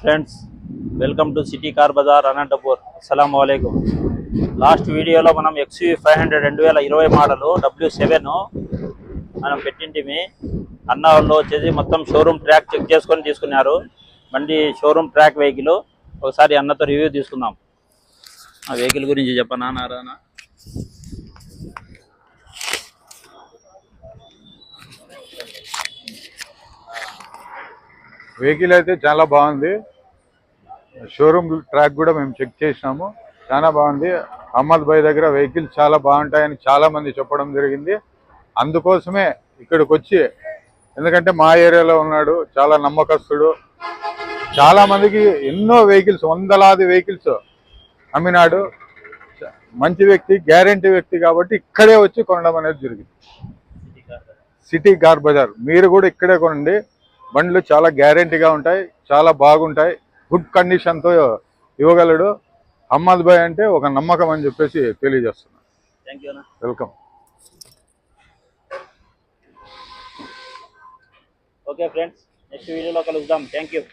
Friends, welcome to City Car Bazaar Anantapur. అస్సలాము అలైకుం. Last వీడియోలో మనం XUV 500 2020 మోడల్ W7 మనం పెట్టింటిమి. అన్న వాళ్ళు వచ్చేసి మొత్తం షోరూమ్ ట్రాక్ చెక్ చేసుకొని తీసుకున్నారు. బండి షోరూమ్ ట్రాక్ వెహికల్. ఒకసారి అన్నతో రివ్యూ తీసుకుందాం. ఆ వెహికల్ గురించి చెప్పనా నారానా? వెహికల్ అయితే చాలా బాగుంది. షోరూమ్ ట్రాక్ కూడా మేము చెక్ చేసినాము, చాలా బాగుంది. అహ్మద్ భాయ్ దగ్గర వెహికల్ చాలా బాగుంటాయని చాలా మంది చెప్పడం జరిగింది. అందుకోసమే ఇక్కడికి వచ్చి, ఎందుకంటే మా ఏరియాలో ఉన్నాడు, చాలా నమ్మకస్తుడు, చాలా మందికి ఎన్నో వెహికల్స్, వందలాది వెహికల్స్ అమ్మినాడు. మంచి వ్యక్తి, గ్యారంటీ వ్యక్తి, కాబట్టి ఇక్కడే వచ్చి కొనడం అనేది జరిగింది. సిటీ కార్ బజార్ మీరు కూడా ఇక్కడే కొనండి. బండ్లు చాలా గ్యారంటీగా ఉంటాయి, చాలా బాగుంటాయి, గుడ్ కండిషన్తో ఇవ్వగలడు. అహ్మద్ భాయ్ అంటే ఒక నమ్మకం అని చెప్పేసి తెలియజేస్తున్నాను. వెల్కమ్. ఓకే ఫ్రెండ్స్, నెక్స్ట్ వీడియోలో కలుద్దాం. Thank you.